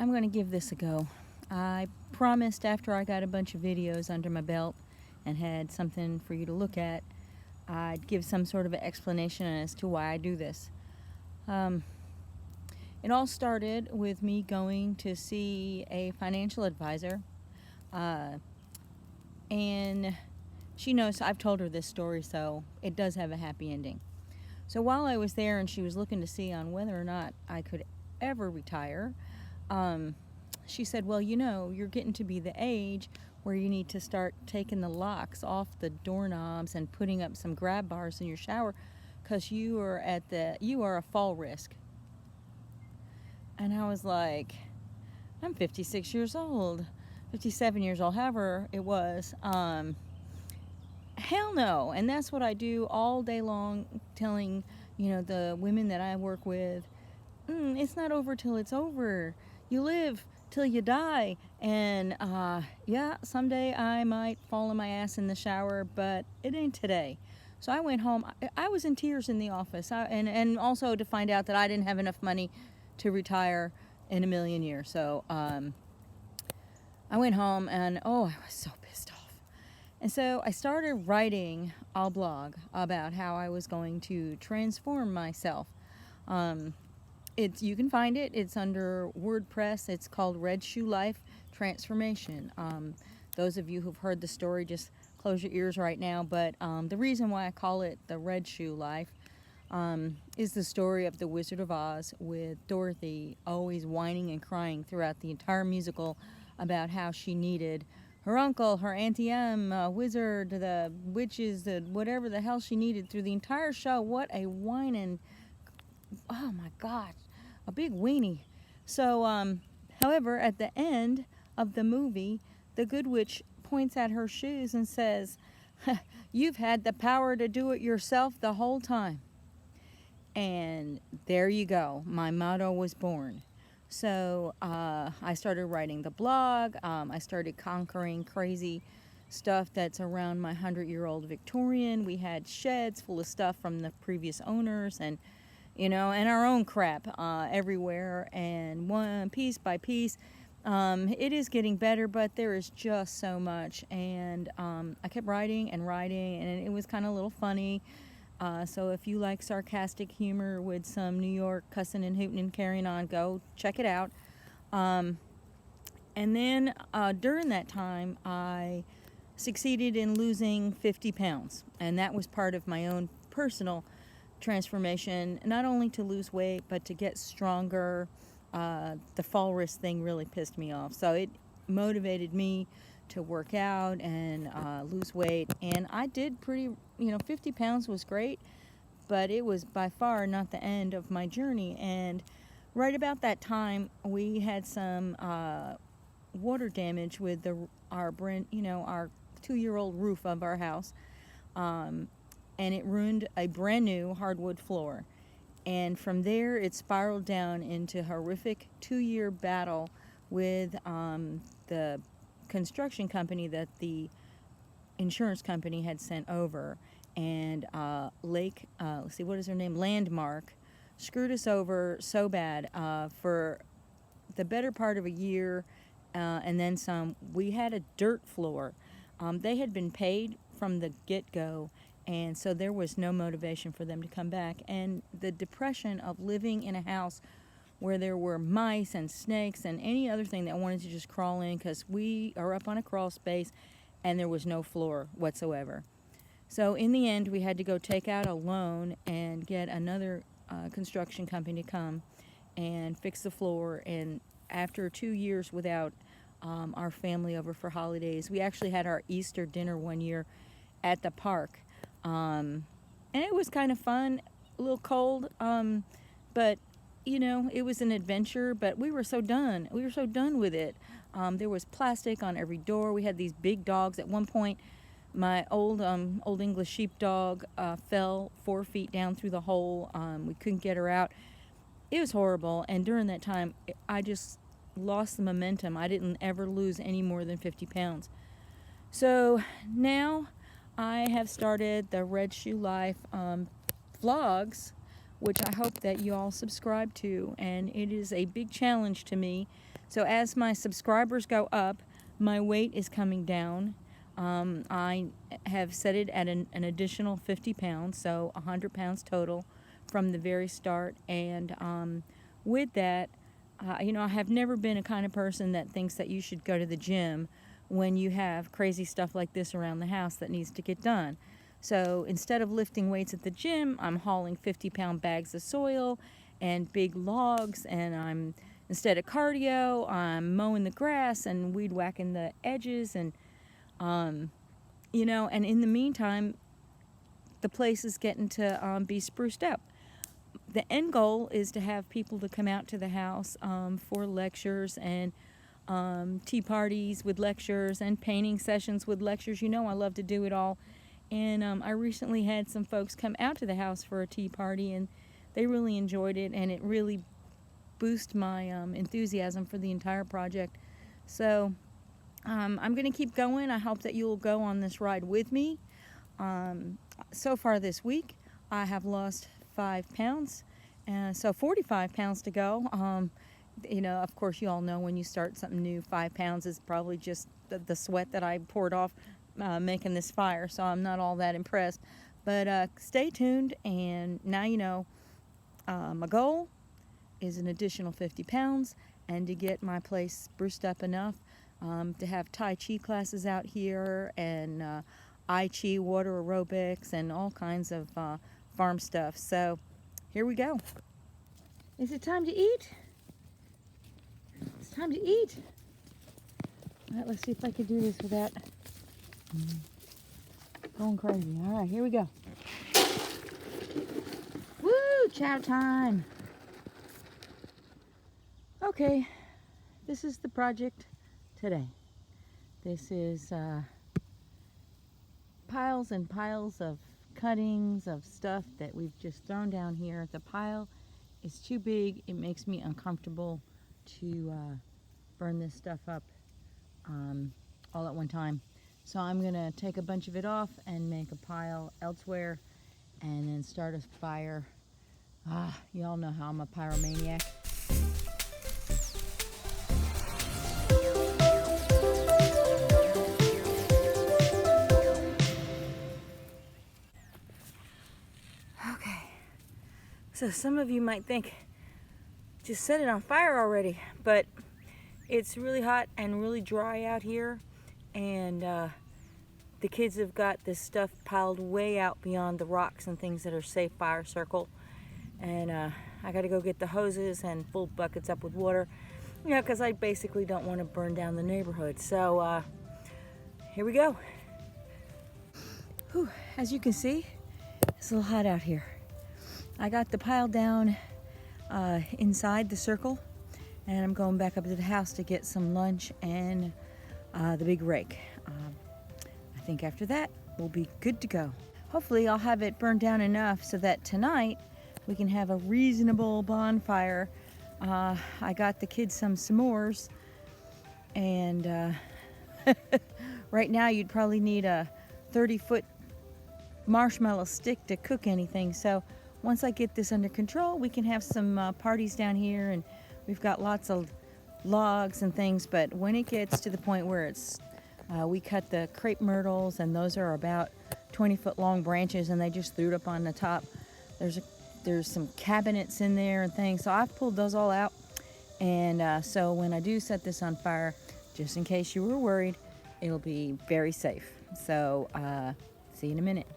I'm going to give this a go. I promised after I got a bunch of videos under my belt and had something for you to look at, I'd give some sort of an explanation as to why I do this. It all started with me going to see a financial advisor, and she knows I've told her this story, so it does have a happy ending. So while I was there and she was looking to see on whether or not I could ever retire, she said, well, you know, you're getting to be the age where you need to start taking the locks off the doorknobs and putting up some grab bars in your shower because you are a fall risk. And I was like, I'm 56 years old, 57 years old, however it was. Hell no. And that's what I do all day long, telling, the women that I work with, it's not over till it's over. You live till you die. And yeah, someday I might fall on my ass in the shower, but it ain't today. So I went home. I was in tears in the office, and also to find out that I didn't have enough money to retire in a million years. So I went home, and I was so pissed off. And so I started writing a blog about how I was going to transform myself. You can find it. It's under WordPress. It's called Red Shoe Life Transformation. Those of you who've heard the story, just close your ears right now. But the reason why I call it the Red Shoe Life is the story of the Wizard of Oz, with Dorothy always whining and crying throughout the entire musical about how she needed her uncle, her Auntie Em, wizard, the witches, whatever the hell she needed through the entire show. What a whining, oh my gosh, a big weenie. So, however, at the end of the movie, the good witch points at her shoes and says, you've had the power to do it yourself the whole time. And there you go. My motto was born. So I started writing the blog. I started conquering crazy stuff that's around my 100-year-old Victorian. We had sheds full of stuff from the previous owners, and and our own crap everywhere. And one piece by piece, it is getting better, but there is just so much. And I kept writing, and it was kind of a little funny. So if you like sarcastic humor with some New York cussing and hooting and carrying on, go check it out. And then during that time, I succeeded in losing 50 pounds. And that was part of my own personal transformation, not only to lose weight, but to get stronger. The fall risk thing really pissed me off. So it motivated me to work out and lose weight. And I did 50 pounds was great, but it was by far not the end of my journey. And right about that time, we had some water damage with our 2-year-old roof of our house, and it ruined a brand new hardwood floor. And from there, it spiraled down into horrific 2-year battle with the construction company that the insurance company had sent over. And Landmark screwed us over so bad for the better part of a year, and then some. We had a dirt floor. They had been paid from the get-go, and so there was no motivation for them to come back. And the depression of living in a house where there were mice and snakes and any other thing that wanted to just crawl in, because we are up on a crawl space and there was no floor whatsoever. So in the end, we had to go take out a loan and get another construction company to come and fix the floor. And after 2 years without our family over for holidays, we actually had our Easter dinner one year at the park. And it was kind of fun, a little cold, but it was an adventure. But we were so done. We were so done with it. There was plastic on every door. We had these big dogs. At one point, my old English sheepdog fell 4 feet down through the hole. We couldn't get her out. It was horrible. And during that time, I just lost the momentum. I didn't ever lose any more than 50 pounds. So now I have started the Red Shoe Life vlogs, which I hope that you all subscribe to, and it is a big challenge to me. So as my subscribers go up, my weight is coming down. I have set it at an additional 50 pounds, so 100 pounds total from the very start. And with that, you know, I have never been a kind of person that thinks that you should go to the gym when you have crazy stuff like this around the house that needs to get done. So instead of lifting weights at the gym, I'm hauling 50-pound bags of soil and big logs, and instead of cardio, I'm mowing the grass and weed whacking the edges, and you know, and in the meantime, the place is getting to be spruced up. The end goal is to have people to come out to the house for lectures and tea parties with lectures and painting sessions with lectures. You know, I love to do it all. And I recently had some folks come out to the house for a tea party, and they really enjoyed it, and it really boosted my enthusiasm for the entire project. So I'm going to keep going. I hope that you'll go on this ride with me. So far this week, I have lost 5 pounds, so 45 pounds to go. You know, of course, you all know when you start something new, 5 pounds is probably just the sweat that I poured off making this fire, so I'm not all that impressed. But stay tuned, and now you know my goal is an additional 50 pounds and to get my place spruced up enough to have Tai Chi classes out here, and I Chi, water aerobics, and all kinds of farm stuff. So here we go. Is it time to eat? It's time to eat. All right, let's see if I can do this without going crazy. All right, here we go. Woo, chow time. Okay, this is the project today. This is piles and piles of cuttings of stuff that we've just thrown down here. The pile is too big. It makes me uncomfortable to burn this stuff up all at one time. So I'm gonna take a bunch of it off and make a pile elsewhere and then start a fire. You all know how I'm a pyromaniac. Okay, so some of you might think, just set it on fire already, but it's really hot and really dry out here, and the kids have got this stuff piled way out beyond the rocks and things that are safe fire circle, and I gotta go get the hoses and fill buckets up with water, you know, because I basically don't want to burn down the neighborhood. So here we go. Whew, as you can see, it's a little hot out here. I got the pile down inside the circle, and I'm going back up to the house to get some lunch and the big rake. I think after that we'll be good to go. Hopefully I'll have it burned down enough so that tonight we can have a reasonable bonfire. I got the kids some s'mores, and right now you'd probably need a 30-foot marshmallow stick to cook anything. So once I get this under control, we can have some parties down here, and we've got lots of logs and things. But when it gets to the point where it's we cut the crepe myrtles, and those are about 20-foot long branches, and they just threw it up on the top. There's some cabinets in there and things, so I've pulled those all out. And so when I do set this on fire, just in case you were worried, it'll be very safe. So see you in a minute.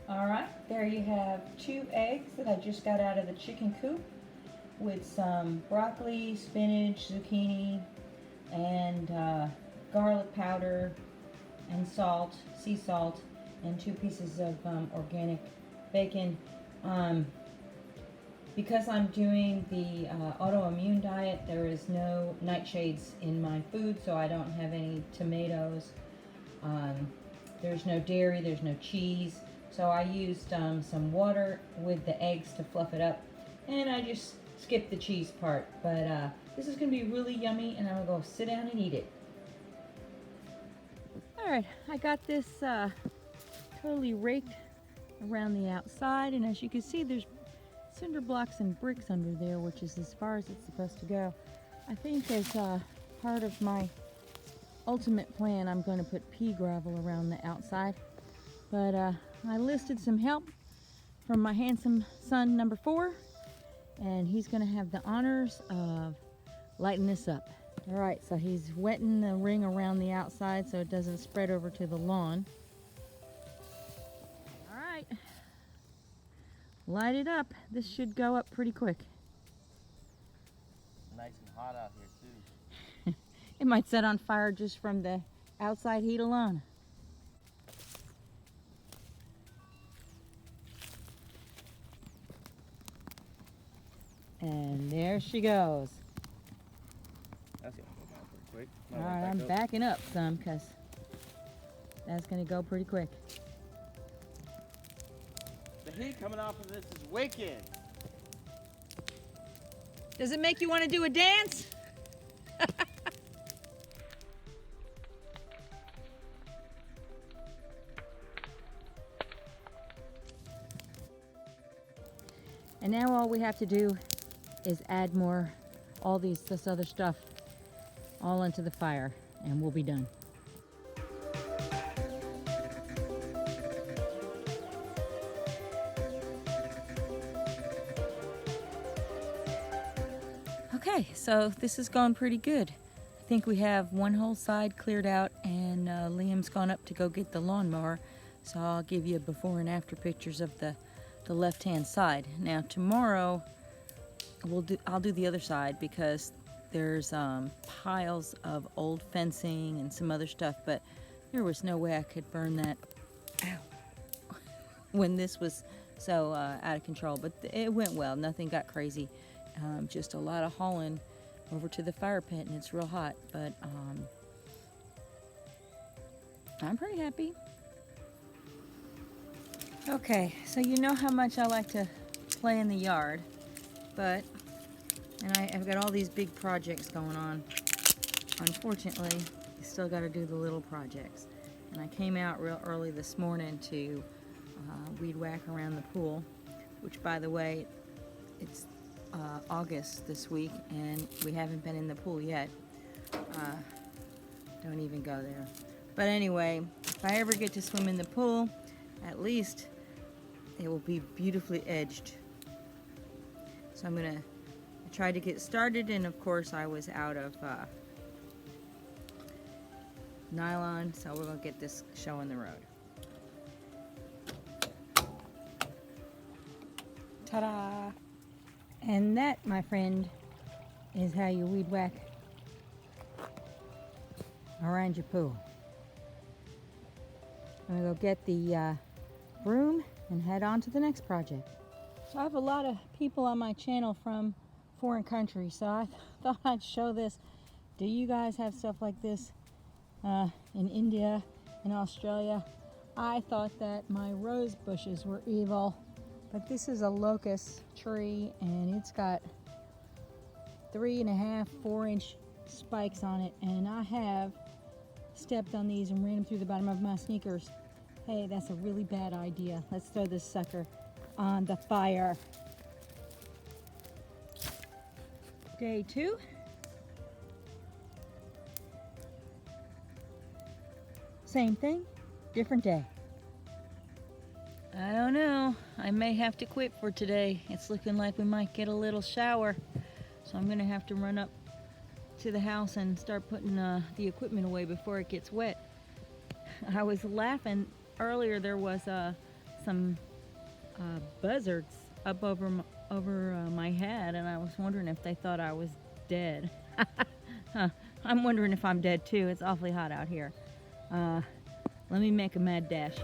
All right, there you have 2 eggs that I just got out of the chicken coop with some broccoli, spinach, zucchini, and garlic powder and salt, sea salt, and 2 pieces of organic bacon. Because I'm doing the autoimmune diet, there is no nightshades in my food, so I don't have any tomatoes. There's no dairy, there's no cheese. So I used some water with the eggs to fluff it up, and I just skipped the cheese part. But this is going to be really yummy, and I'm going to go sit down and eat it. Alright, I got this totally raked around the outside, and as you can see, there's cinder blocks and bricks under there, which is as far as it's supposed to go. I think as part of my ultimate plan, I'm going to put pea gravel around the outside. But I listed some help from my handsome son, number 4, and he's going to have the honors of lighting this up. All right, so he's wetting the ring around the outside so it doesn't spread over to the lawn. All right, light it up. This should go up pretty quick. Nice and hot out here too. It might set on fire just from the outside heat alone. And there she goes. That's gonna go down pretty quick. All right, I'm backing up some because that's gonna go pretty quick. The heat coming off of this is wicked. Does it make you want to do a dance? And now all we have to do is add more, this other stuff all into the fire, and we'll be done. Okay, so this is going pretty good. I think we have one whole side cleared out, and Liam's gone up to go get the lawnmower. So I'll give you before and after pictures of the left-hand side. Now tomorrow I'll do the other side because there's piles of old fencing and some other stuff, but there was no way I could burn that when this was so out of control. But it went well, nothing got crazy. Just a lot of hauling over to the fire pit, and it's real hot, but I'm pretty happy. Okay, so you know how much I like to play in the yard, and I've got all these big projects going on. Unfortunately, you still got to do the little projects. And I came out real early this morning to weed whack around the pool, which, by the way, it's August this week, and we haven't been in the pool yet. Don't even go there. But anyway, if I ever get to swim in the pool, at least it will be beautifully edged. So I'm gonna try to get started, and of course I was out of nylon, so we're gonna get this show on the road. Ta-da! And that, my friend, is how you weed whack around your pool. I'm gonna go get the broom and head on to the next project. So I have a lot of people on my channel from foreign countries, so I thought I'd show this. Do you guys have stuff like this in India, in Australia? I thought that my rose bushes were evil, but this is a locust tree, and it's got 3.5, 4-inch spikes on it, and I have stepped on these and ran them through the bottom of my sneakers. Hey, that's a really bad idea. Let's throw this sucker on the fire. Day 2. Same thing, different day. I don't know. I may have to quit for today. It's looking like we might get a little shower. So I'm gonna have to run up to the house and start putting the equipment away before it gets wet. I was laughing earlier. There was some buzzards up over my head, and I was wondering if they thought I was dead. I'm wondering if I'm dead too. It's awfully hot out here. Let me make a mad dash.